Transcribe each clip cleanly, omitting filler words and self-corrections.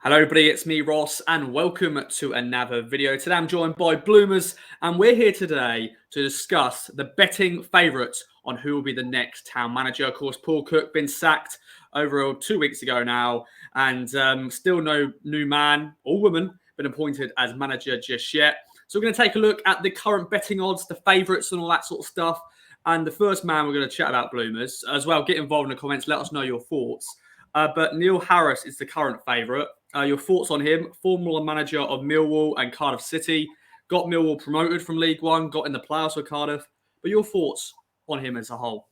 Hello everybody, it's me Ross and welcome to another video. Today I'm joined by Bloomers and we're here today to discuss the betting favourites on who will be the next town manager. Of course, Paul Cook been sacked over 2 weeks ago now and still no new man or woman been appointed as manager just yet. So we're going to take a look at the current betting odds, the favourites and all that sort of stuff. And the first man we're going to chat about, Bloomers, as well. Get involved in the comments, let us know your thoughts. But Neil Harris is the current favourite. Your thoughts on him? Former manager of Millwall and Cardiff City. Got Millwall promoted from League One, got in the playoffs with Cardiff. But your thoughts on him as a whole?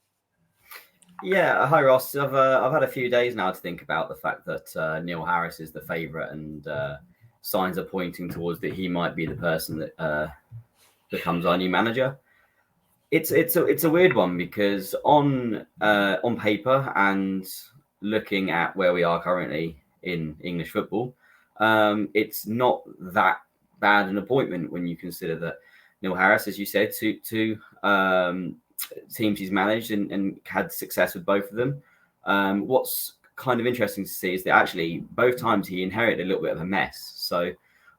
Yeah, hi Ross. I've had a few days now to think about the fact that Neil Harris is the favourite, and signs are pointing towards that he might be the person that becomes our new manager. It's a weird one because on paper and looking at where we are currently in English football, it's not that bad an appointment when you consider that Neil Harris, as you said, two teams he's managed and had success with both of them. What's kind of interesting to see is that actually both times he inherited a little bit of a mess. So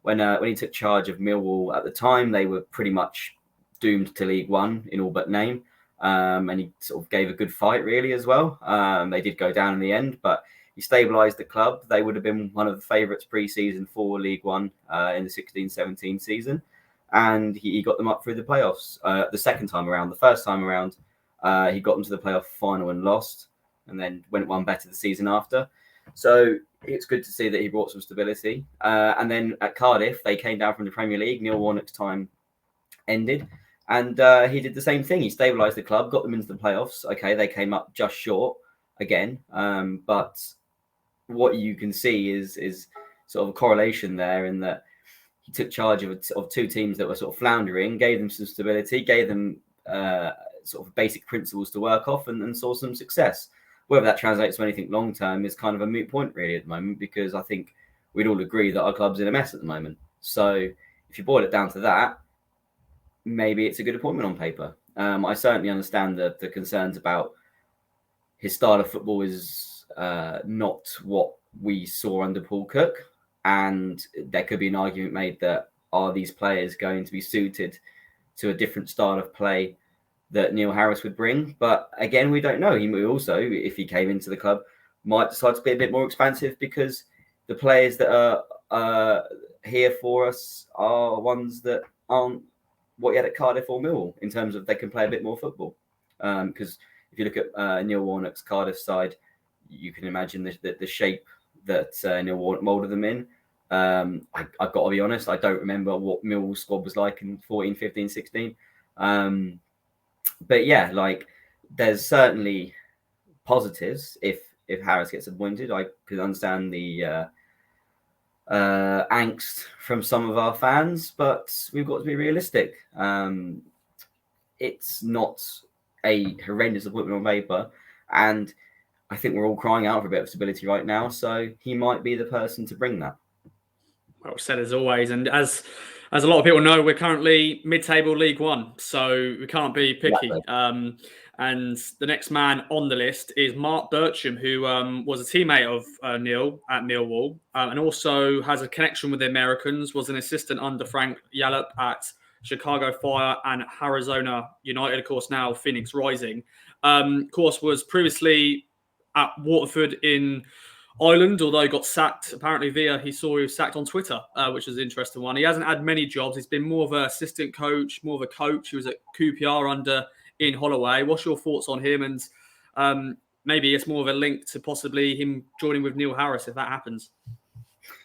when he took charge of Millwall at the time, they were pretty much doomed to League One in all but name. And he sort of gave a good fight really as well. They did go down in the end, but he stabilised the club. They would have been one of the favourites pre-season for League One in the 16-17 season. And he got them up through the playoffs the second time around. The first time around, he got them to the playoff final and lost, and then went one better the season after. So it's good to see that he brought some stability. And then at Cardiff, they came down from the Premier League. Neil Warnock's time ended. And he did the same thing. He stabilised the club, got them into the playoffs. Okay, they came up just short again. But what you can see is sort of a correlation there in that he took charge of two teams that were sort of floundering, gave them some stability, gave them sort of basic principles to work off, and saw some success. Whether that translates to anything long term is kind of a moot point really at the moment, because I think we'd all agree that our club's in a mess at the moment. So if you boil it down to that, maybe it's a good appointment on paper. I certainly understand the concerns about his style of football is not what we saw under Paul Cook. And there could be an argument made that are these players going to be suited to a different style of play that Neil Harris would bring? But again, we don't know. He may also, if he came into the club, might decide to be a bit more expansive, because the players that are here for us are ones that aren't what he had at Cardiff or Millwall in terms of they can play a bit more football. Because if you look at Neil Warnock's Cardiff side, you can imagine the shape that Neil Warnock moulded them in. I've got to be honest, I don't remember what Millwall's squad was like in 14, 15, 16. But yeah, like there's certainly positives if Harris gets appointed. I could understand the angst from some of our fans, but we've got to be realistic. It's not a horrendous appointment on paper, and I think we're all crying out for a bit of stability right now. So he might be the person to bring that. Well said as always, and as a lot of people know, we're currently mid-table League One, so we can't be picky. Exactly. And the next man on the list is Mark Burcham, who was a teammate of Neil at Millwall, and also has a connection with the Americans, was an assistant under Frank Yallop at Chicago Fire and Arizona United, of course, now Phoenix Rising. Of course, was previously at Waterford in Ireland, although he got sacked. Apparently, he was sacked on Twitter, which is an interesting one. He hasn't had many jobs. He's been more of an assistant coach, more of a coach. He was at QPR under Ian Holloway. What's your thoughts on him? And maybe it's more of a link to possibly him joining with Neil Harris if that happens.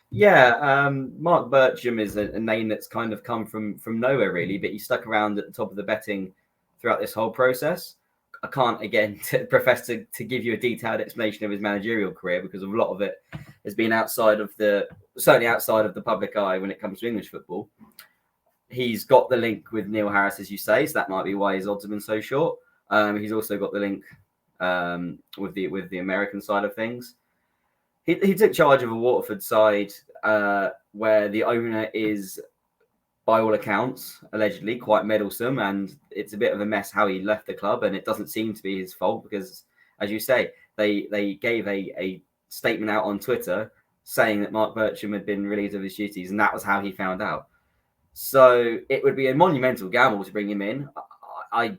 Yeah, Mark Burcham is a name that's kind of come from nowhere, really, but he stuck around at the top of the betting throughout this whole process. I can't, again, profess to give you a detailed explanation of his managerial career, because a lot of it has been certainly outside of the public eye when it comes to English football. He's got the link with Neil Harris, as you say, so that might be why his odds have been so short. He's also got the link with the American side of things. He took charge of a Waterford side where the owner is, by all accounts, allegedly quite meddlesome, and it's a bit of a mess how he left the club, and it doesn't seem to be his fault because, as you say, they gave a statement out on Twitter saying that Mark Burcham had been relieved of his duties, and that was how he found out. So it would be a monumental gamble to bring him in. I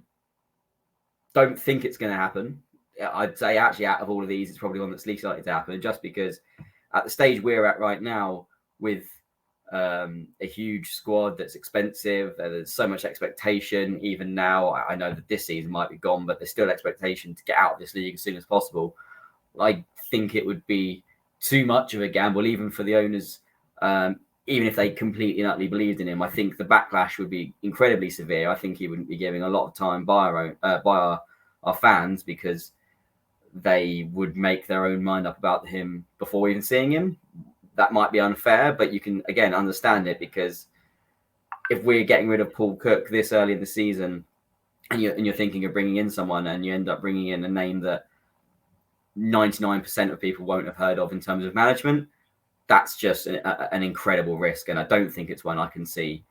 don't think it's going to happen. I'd say actually out of all of these, it's probably one that's least likely to happen, just because at the stage we're at right now with a huge squad that's expensive, there's so much expectation. Even now, I know that this season might be gone, but there's still expectation to get out of this league as soon as possible. I think it would be too much of a gamble, even for the owners, even if they completely and utterly believed in him. I think the backlash would be incredibly severe. I think he wouldn't be giving a lot of time by our fans, because they would make their own mind up about him before even seeing him. That might be unfair, but you can, again, understand it, because if we're getting rid of Paul Cook this early in the season and you're thinking of bringing in someone, and you end up bringing in a name that 99% of people won't have heard of in terms of management, that's just an incredible risk. And I don't think it's one I can see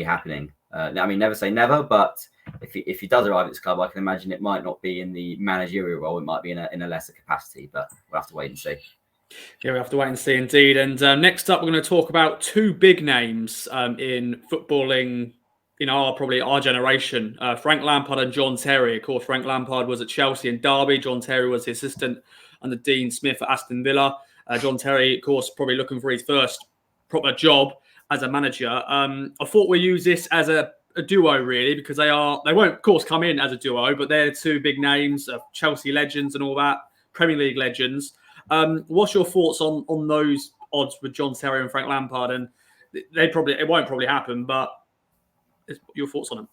happening. I mean, never say never, but if he does arrive at this club, I can imagine it might not be in the managerial role. It might be in a lesser capacity, but we'll have to wait and see. Yeah, we have to wait and see indeed. And next up, we're going to talk about two big names in footballing in our generation, Frank Lampard and John Terry. Of course, Frank Lampard was at Chelsea and Derby. John Terry was the assistant under Dean Smith at Aston Villa. John Terry, of course, probably looking for his first proper job as a manager. I thought we use this as a duo, really, because they won't, of course, come in as a duo, but they're two big names, Chelsea legends and all that, Premier League legends. What's your thoughts on those odds with John Terry and Frank Lampard? And it won't probably happen, but your thoughts on them?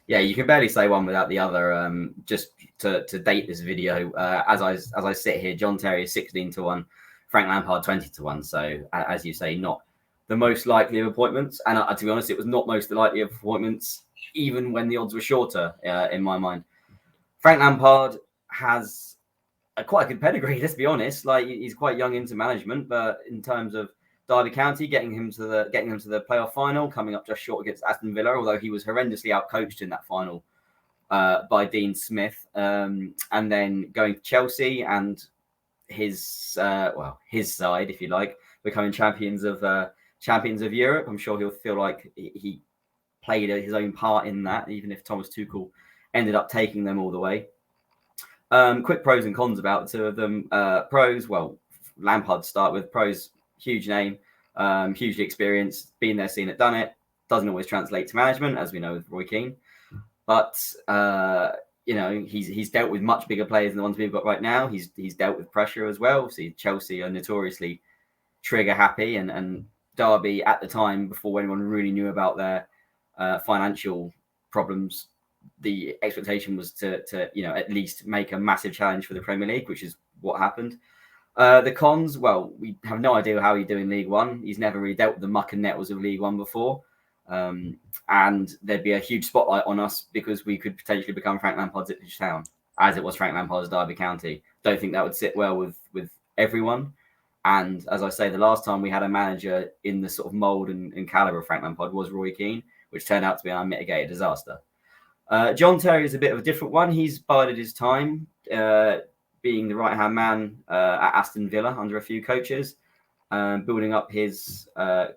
Yeah, you can barely say one without the other. Just to date this video, as I sit here, John Terry is 16-1, Frank Lampard 20-1. So as you say, not the most likely of appointments. And to be honest, it was not most likely of appointments even when the odds were shorter, in my mind. Frank Lampard has quite a good pedigree, let's be honest. Like, he's quite young into management, but in terms of Derby County, getting them to the playoff final, coming up just short against Aston Villa, although he was horrendously outcoached in that final by Dean Smith, and then going to Chelsea and his side, if you like, becoming champions of Europe. I'm sure he'll feel like he played his own part in that, even if Thomas Tuchel ended up taking them all the way. Quick pros and cons about the two of them. Pros, well, Lampard start with. Pros, huge name, hugely experienced, been there, seen it, done it. Doesn't always translate to management, as we know with Roy Keane. But he's dealt with much bigger players than the ones we've got right now. He's dealt with pressure as well. See, Chelsea are notoriously trigger happy, and Derby at the time, before anyone really knew about their financial problems, the expectation was to at least make a massive challenge for the Premier League, which is what happened. The cons, well, we have no idea how he'd do in League One. He's never really dealt with the muck and nettles of League One before. And there'd be a huge spotlight on us because we could potentially become Frank Lampard's Ipswich Town, as it was Frank Lampard's Derby County. Don't think that would sit well with everyone. And as I say, the last time we had a manager in the sort of mould and calibre of Frank Lampard was Roy Keane, which turned out to be an unmitigated disaster. John Terry is a bit of a different one. He's bided his time, being the right-hand man at Aston Villa under a few coaches, building up his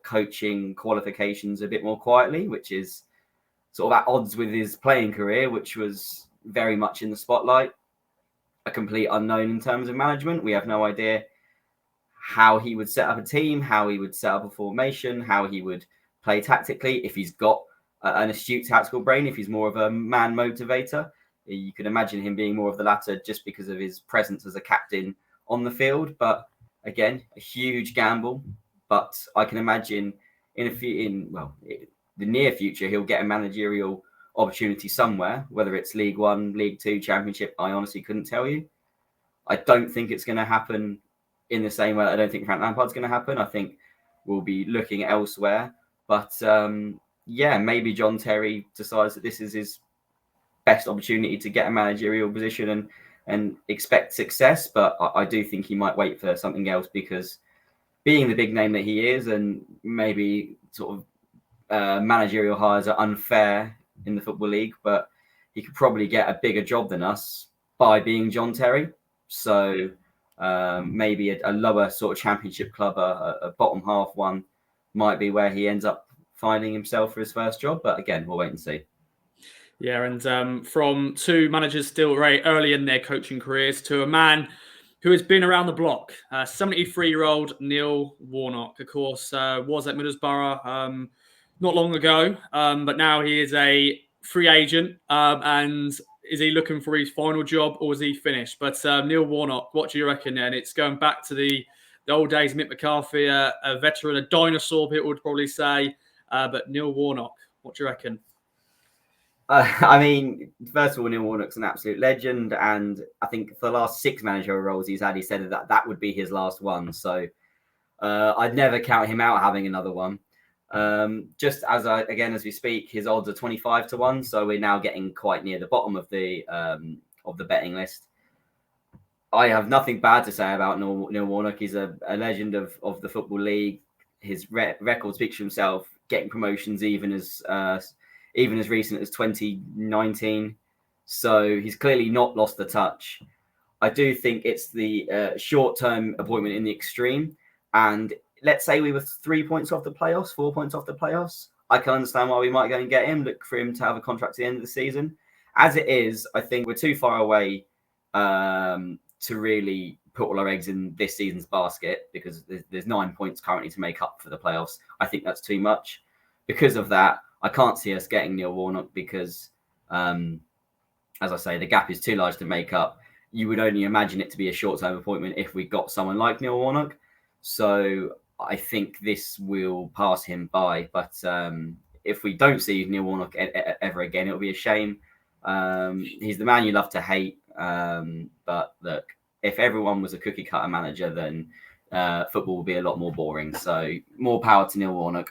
coaching qualifications a bit more quietly, which is sort of at odds with his playing career, which was very much in the spotlight. A complete unknown in terms of management. We have no idea how he would set up a team, how he would set up a formation, how he would play tactically, if he's got an astute tactical brain, if he's more of a man motivator. You could imagine him being more of the latter just because of his presence as a captain on the field. But again, a huge gamble. But I can imagine the near future, he'll get a managerial opportunity somewhere, whether it's League One, League Two, Championship. I honestly couldn't tell you. I don't think it's going to happen in the same way. I don't think Frank Lampard's going to happen. I think we'll be looking elsewhere. But maybe John Terry decides that this is his best opportunity to get a managerial position and expect success. But I do think he might wait for something else, because being the big name that he is, and maybe sort of managerial hires are unfair in the Football League, but he could probably get a bigger job than us by being John Terry. So Maybe a lower sort of championship club, a bottom half one, might be where he ends up finding himself for his first job. But again, we'll wait and see. Yeah, and from two managers still very early in their coaching careers to a man who has been around the block, 73-year-old Neil Warnock, of course, was at Middlesbrough not long ago, but now he is a free agent. And is he looking for his final job or is he finished? But Neil Warnock, what do you reckon then? It's going back to the old days, Mick McCarthy, a veteran, a dinosaur, people would probably say. But Neil Warnock, what do you reckon? I mean, first of all, Neil Warnock's an absolute legend, and I think for the last 6 managerial roles he's had, he said that would be his last one. So I'd never count him out having another one. Just as we speak, his odds are 25-1, so we're now getting quite near the bottom of the betting list. I have nothing bad to say about Neil Warnock. He's a legend of the Football League. His record speaks for himself, getting promotions even as recent as 2019. So he's clearly not lost the touch. I do think it's the short-term appointment in the extreme. And let's say we were 3 points off the playoffs, 4 points off the playoffs. I can understand why we might go and get him, look for him to have a contract at the end of the season. As it is, I think we're too far away to really put all our eggs in this season's basket, because there's 9 points currently to make up for the playoffs. I think that's too much. Because of that, I can't see us getting Neil Warnock because, as I say, the gap is too large to make up. You would only imagine it to be a short-term appointment if we got someone like Neil Warnock. So I think this will pass him by. But if we don't see Neil Warnock ever again, it'll be a shame. He's the man you love to hate. But look, if everyone was a cookie-cutter manager, then football would be a lot more boring. So more power to Neil Warnock.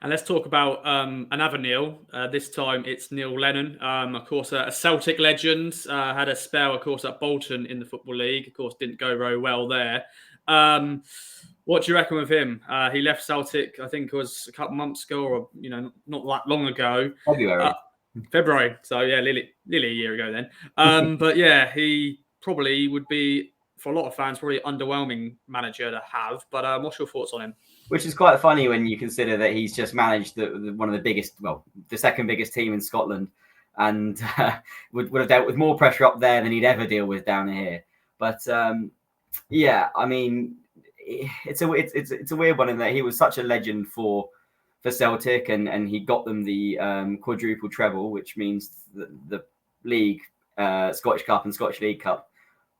And let's talk about another Neil. This time it's Neil Lennon. Of course, a Celtic legend. Had a spell, of course, at Bolton in the Football League. Of course, didn't go very well there. What do you reckon with him? He left Celtic, I think it was a couple months ago, or not that long ago. February. So yeah, nearly a year ago then. But yeah, he probably would be, for a lot of fans, probably an underwhelming manager to have. But what's your thoughts on him? Which is quite funny when you consider that he's just managed one of the biggest, the second biggest team in Scotland, and would have dealt with more pressure up there than he'd ever deal with down here. But yeah, I mean, it's a weird one in that he was such a legend for Celtic, and he got them the quadruple treble, which means the league, Scottish Cup and Scottish League Cup,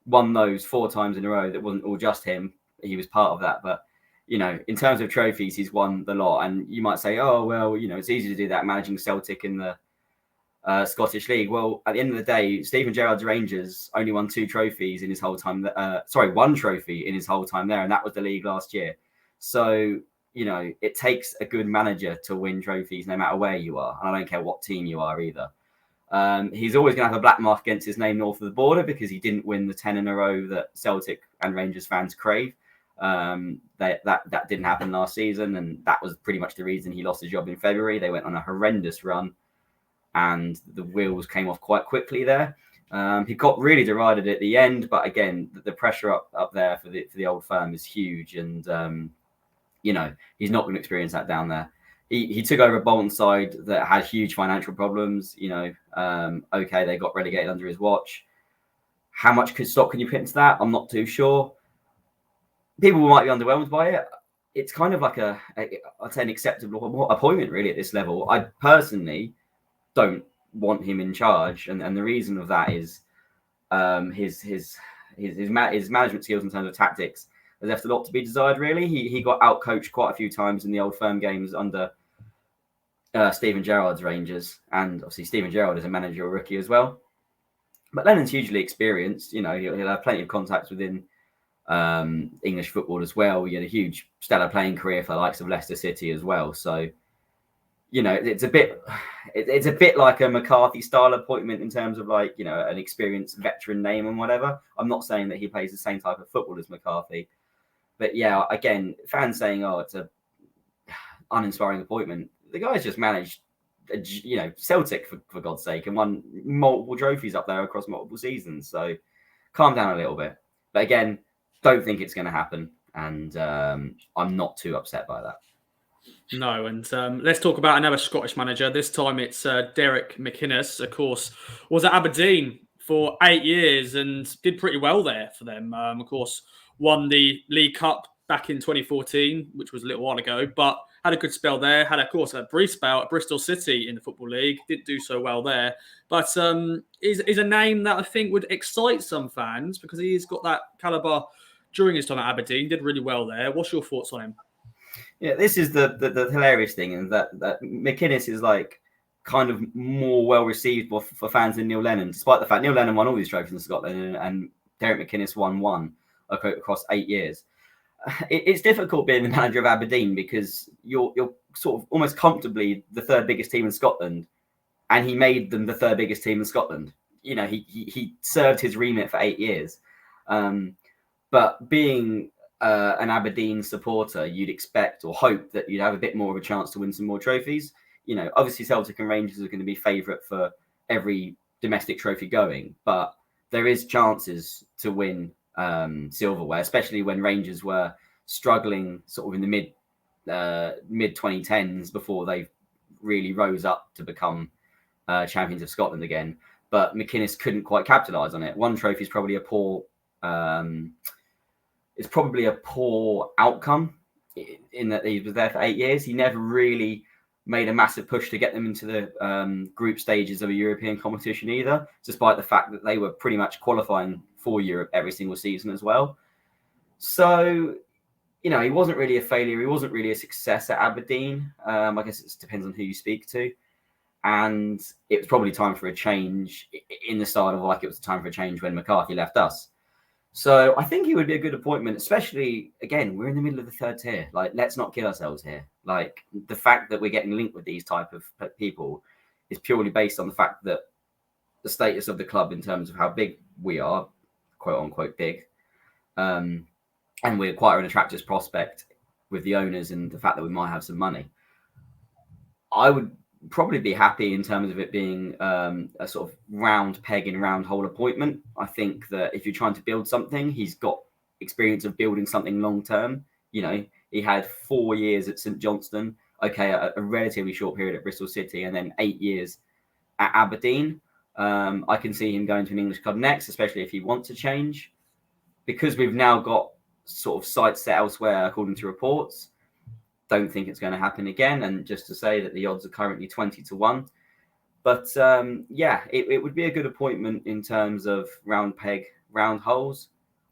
won those 4 times in a row. That wasn't all just him; he was part of that, but. In terms of trophies, he's won the lot. And you might say, oh, well, it's easy to do that managing Celtic in the Scottish League. Well, at the end of the day, Stephen Gerrard's Rangers only won 2 trophies in his whole time. 1 trophy in his whole time there. And that was the league last year. So, it takes a good manager to win trophies no matter where you are. And I don't care what team you are either. He's always going to have a black mark against his name north of the border because he didn't win the 10 in a row that Celtic and Rangers fans crave. That didn't happen last season, and that was pretty much the reason he lost his job in February. They went on a horrendous run, and the wheels came off quite quickly there. He got really derided at the end, but again, the pressure up there for the old firm is huge, and he's not going to experience that down there. He took over a Bolton side that had huge financial problems. Okay, they got relegated under his watch. How much stock can you put into that? I'm not too sure. People might be underwhelmed by it. It's kind of like I'd say an acceptable appointment really at this level. I personally don't want him in charge, and the reason of that is his management skills in terms of tactics has left a lot to be desired. Really, he got outcoached quite a few times in the Old Firm games under Stephen Gerrard's Rangers, and obviously Stephen Gerrard is a managerial rookie as well. But Lennon's hugely experienced. He'll have plenty of contacts within English football as well. He had a huge stellar playing career for the likes of Leicester City as well. So, it's a bit like a McCarthy style appointment in terms of an experienced veteran name and whatever. I'm not saying that he plays the same type of football as McCarthy, but yeah, again, fans saying, oh, it's a uninspiring appointment. The guy's just managed, Celtic for God's sake, and won multiple trophies up there across multiple seasons. So calm down a little bit. But again, don't think it's going to happen. And I'm not too upset by that. No, and let's talk about another Scottish manager. This time it's Derek McInnes, of course, was at Aberdeen for 8 years and did pretty well there for them. Of course, won the League Cup back in 2014, which was a little while ago, but had a good spell there. Had, of course, a brief spell at Bristol City in the Football League. Didn't do so well there, but is a name that I think would excite some fans because he's got that calibre during his time at Aberdeen. Did really well there. What's your thoughts on him? Yeah, this is the hilarious thing, and that McInnes is like kind of more well received for fans than Neil Lennon, despite the fact Neil Lennon won all these trophies in Scotland and Derek McInnes won one across 8 years. It's difficult being the manager of Aberdeen because you're sort of almost comfortably the third biggest team in Scotland, and he made them the third biggest team in Scotland. You know, he served his remit for 8 years, but being an Aberdeen supporter, you'd expect or hope that you'd have a bit more of a chance to win some more trophies. You know, obviously Celtic and Rangers are going to be favourite for every domestic trophy going, but there is chances to win silverware, especially when Rangers were struggling sort of in the mid 2010s before they really rose up to become champions of Scotland again. But McInnes couldn't quite capitalise on it. One trophy is probably a poor outcome in that he was there for 8 years. He never really made a massive push to get them into the group stages of a European competition either, despite the fact that they were pretty much qualifying for Europe every single season as well. So, you know, he wasn't really a failure. He wasn't really a success at Aberdeen. I guess it depends on who you speak to. And it was probably time for a change in the style of like it was time for a change when McCarthy left us. So I think he would be a good appointment, especially, again, we're in the middle of the third tier. Like, let's not kid ourselves here. Like, the fact that we're getting linked with these type of people is purely based on the fact that the status of the club in terms of how big we are, quote unquote big, and we're quite an attractive prospect with the owners and the fact that we might have some money. I would probably be happy in terms of it being a sort of round peg in round hole appointment. I think that if you're trying to build something, he's got experience of building something long term. You know, he had 4 years at St Johnstone, a relatively short period at Bristol City, and then 8 years at Aberdeen. I can see him going to an English club next, especially if he wants to change, because we've now got sort of sights set elsewhere according to reports. Don't think it's going to happen again. And just to say that the odds are currently 20-1. But it would be a good appointment in terms of round peg, round holes.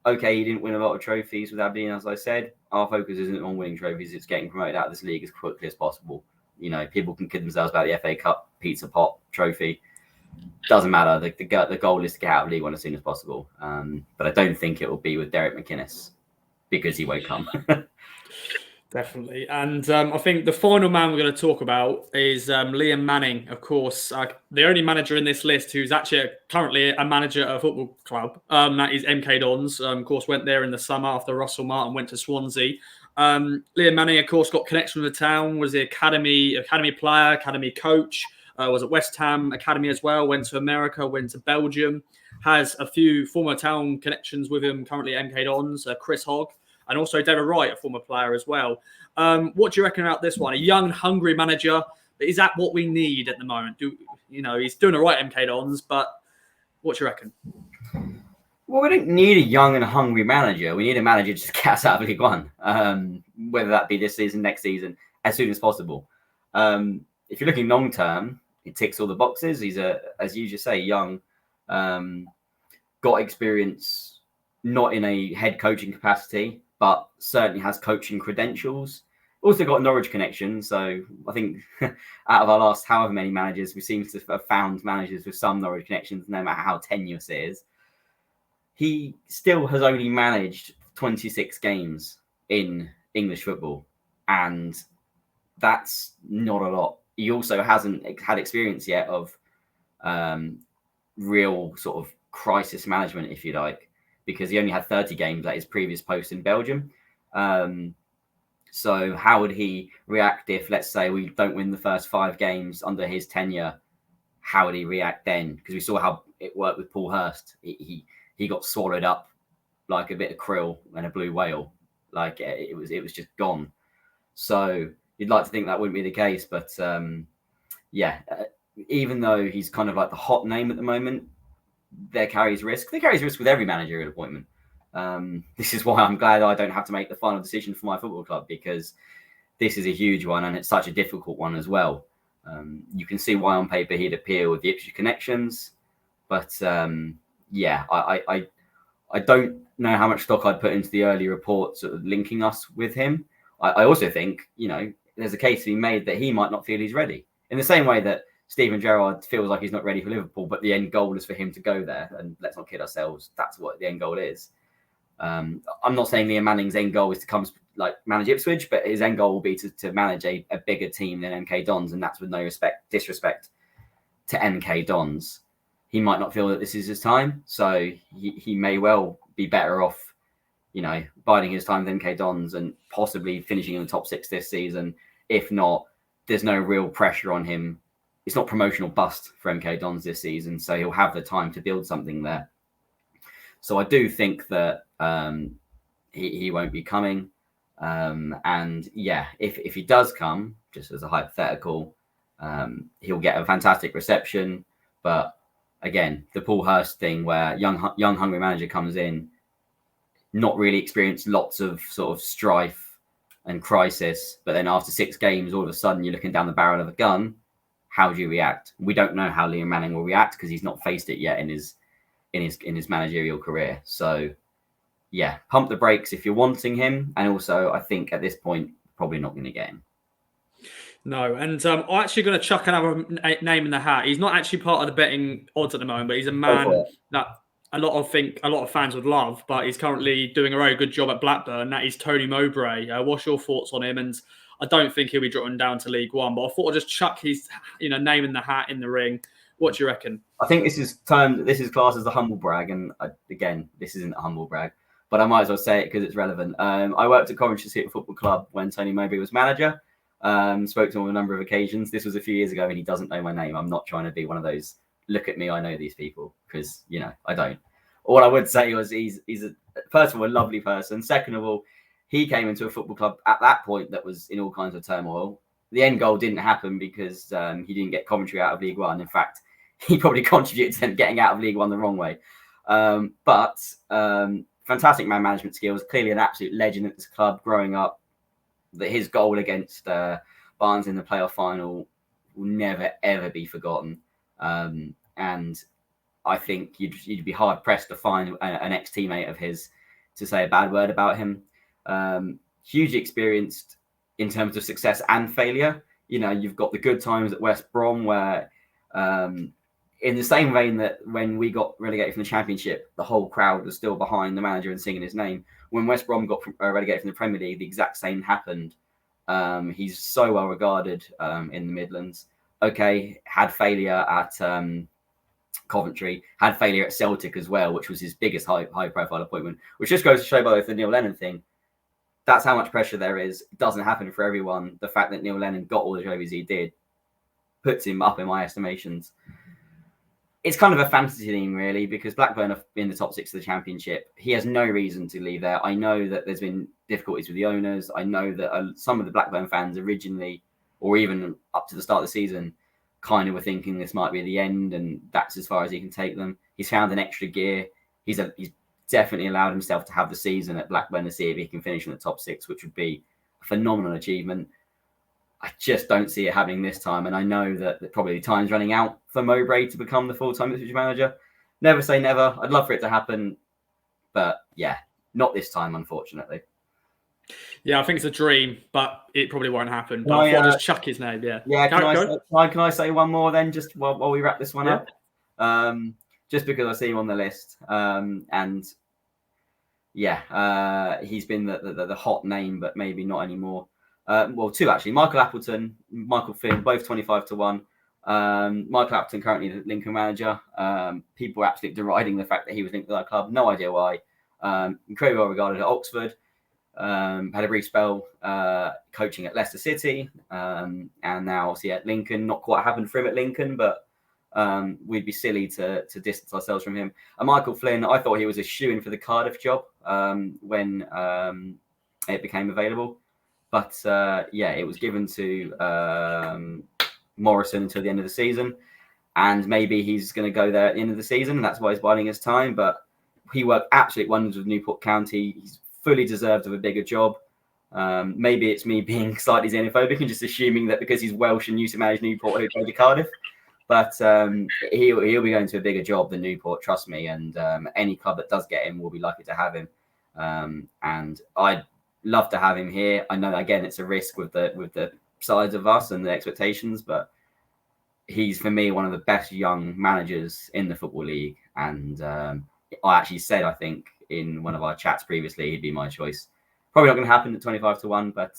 Okay, he didn't win a lot of trophies with Aberdeen, as I said. Our focus isn't on winning trophies. It's getting promoted out of this league as quickly as possible. You know, people can kid themselves about the FA Cup, Pizza Pot trophy. Doesn't matter. The goal is to get out of League One as soon as possible. But I don't think it will be with Derek McInnes because he won't come. Definitely. And I think the final man we're going to talk about is Liam Manning, of course, the only manager in this list who's actually currently a manager at a football club. That is MK Dons. Of course, went there in the summer after Russell Martin went to Swansea. Liam Manning, of course, got connection with the town, was the academy player, academy coach, was at West Ham Academy as well, went to America, went to Belgium, has a few former town connections with him currently at MK Dons, Chris Hogg. And also David Wright, a former player as well. What do you reckon about this one? A young, hungry manager. Is that what we need at the moment? He's doing all right at MK Dons, but what do you reckon? Well, we don't need a young and hungry manager. We need a manager just to get us out of League One, whether that be this season, next season, as soon as possible. If you're looking long term, it ticks all the boxes. He's as you just say, young, got experience, not in a head coaching capacity, but certainly has coaching credentials. Also got a Norwich connection. So I think out of our last however many managers, we seem to have found managers with some Norwich connections, no matter how tenuous it is. He still has only managed 26 games in English football. And that's not a lot. He also hasn't had experience yet of real sort of crisis management, if you like, because he only had 30 games at his previous post in Belgium. So how would he react if, let's say, we don't win the first 5 games under his tenure? How would he react then? Because we saw how it worked with Paul Hurst. He got swallowed up like a bit of krill and a blue whale. Like it was just gone. So you'd like to think that wouldn't be the case, but even though he's kind of like the hot name at the moment, there carries risk. There carries risk with every managerial appointment. This is why I'm glad I don't have to make the final decision for my football club, because this is a huge one and it's such a difficult one as well. You can see why on paper he'd appeal with the Ipswich connections, but I don't know how much stock I'd put into the early reports sort of linking us with him. I also think, there's a case to be made that he might not feel he's ready. In the same way that Steven Gerrard feels like he's not ready for Liverpool, but the end goal is for him to go there. And let's not kid ourselves, that's what the end goal is. I'm not saying Liam Manning's end goal is to come manage Ipswich, but his end goal will be to manage a bigger team than MK Dons, and that's with no disrespect to MK Dons. He might not feel that this is his time, so he may well be better off, biding his time with MK Dons and possibly finishing in the top 6 this season. If not, there's no real pressure on him. It's not promotional bust for MK Dons this season, so he'll have the time to build something there. So I do think that he won't be coming. If he does come, just as a hypothetical, he'll get a fantastic reception. But again, the Paul Hurst thing, where young hungry manager comes in, not really experienced lots of sort of strife and crisis, but then after 6 games, all of a sudden you're looking down the barrel of a gun. How do you react? We don't know how Liam Manning will react because he's not faced it yet in his managerial career. So yeah, pump the brakes if you're wanting him, and also I think at this point probably not going to get him. No, and I'm actually going to chuck another name in the hat. He's not actually part of the betting odds at the moment, but he's a man that a lot of fans would love, but he's currently doing a very good job at Blackburn. That is Tony Mowbray. What's your thoughts on him? And I don't think he'll be dropping down to League One, but I thought I'd just chuck his name in the hat in the ring. What do you reckon? I think this is classed as a humble brag, and again, this isn't a humble brag, but I might as well say it because it's relevant. I worked at Coventry City Football Club when Tony Mowbray was manager. Spoke to him on a number of occasions. This was a few years ago, and he doesn't know my name. I'm not trying to be one of those, look at me, I know these people, because, I don't. All I would say was he's first of all, a lovely person. Second of all, he came into a football club at that point that was in all kinds of turmoil. The end goal didn't happen because he didn't get Coventry out of League One. In fact, he probably contributed to them getting out of League One the wrong way. But fantastic man management skills, clearly an absolute legend at this club growing up. That his goal against Barnes in the playoff final will never, ever be forgotten. And I think you'd be hard-pressed to find an ex-teammate of his to say a bad word about him. Hugely experienced in terms of success and failure. You've got the good times at West Brom where, in the same vein that when we got relegated from the Championship, the whole crowd was still behind the manager and singing his name. When West Brom got relegated from the Premier League, the exact same happened. He's so well regarded in the Midlands. Okay, had failure at Coventry, had failure at Celtic as well, which was his biggest high-profile appointment, which just goes to show, by the way, the Neil Lennon thing. That's how much pressure there is. It doesn't happen for everyone. The fact that Neil Lennon got all the trophies he did puts him up in my estimations. It's kind of a fantasy thing, really, because Blackburn are in the top 6 of the Championship. He has no reason to leave there. I know that there's been difficulties with the owners. I know that some of the Blackburn fans originally, or even up to the start of the season, kind of were thinking this might be the end, and that's as far as he can take them. He's found an extra gear. He's definitely allowed himself to have the season at Blackburn to see if he can finish in the top 6, which would be a phenomenal achievement. I just don't see it happening this time. And I know that probably time's running out for Mowbray to become the full-time Ipswich manager. Never say never. I'd love for it to happen. But yeah, not this time, unfortunately. Yeah, I think it's a dream, but it probably won't happen. But I'll just chuck his name, yeah. Yeah, can I say one more then, just while we wrap this one up? Just because I see him on the list. He's been the hot name, but maybe not anymore. Two actually. Michael Appleton, Michael Finn, both 25 to 1. Michael Appleton currently the Lincoln manager. People are absolutely deriding the fact that he was linked to that club. No idea why. Incredibly well regarded at Oxford. Had a brief spell coaching at Leicester City, and now obviously at Lincoln. Not quite happened for him at Lincoln, but we'd be silly to distance ourselves from him. And Michael Flynn, I thought he was a shoo-in for the Cardiff job when it became available. But it was given to Morrison until the end of the season. And maybe he's going to go there at the end of the season. And that's why he's biding his time. But he worked absolute wonders with Newport County. He's fully deserved of a bigger job. Maybe it's me being slightly xenophobic and just assuming that because he's Welsh and used to manage Newport, he'll go to Cardiff. But he'll be going to a bigger job than Newport, trust me. And any club that does get him will be lucky to have him. And I'd love to have him here. I know, again, it's a risk with the size of us and the expectations, but he's, for me, one of the best young managers in the Football League. And I actually said, I think, in one of our chats previously, he'd be my choice. Probably not going to happen at 25-1, but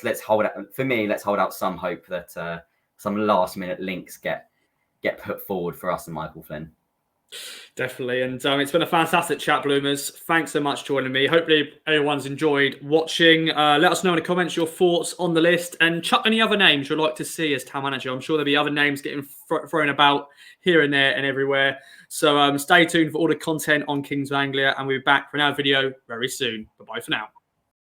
let's hold out. For me, let's hold out some hope that some last-minute links get put forward for us and Michael Flynn. Definitely. And it's been a fantastic chat, Bloomers. Thanks so much for joining me. Hopefully everyone's enjoyed watching. Let us know in the comments your thoughts on the list and chuck any other names you'd like to see as town manager. I'm sure there'll be other names getting thrown about here and there and everywhere. So stay tuned for all the content on Kings of Anglia, and we'll be back for another video very soon. Bye-bye for now.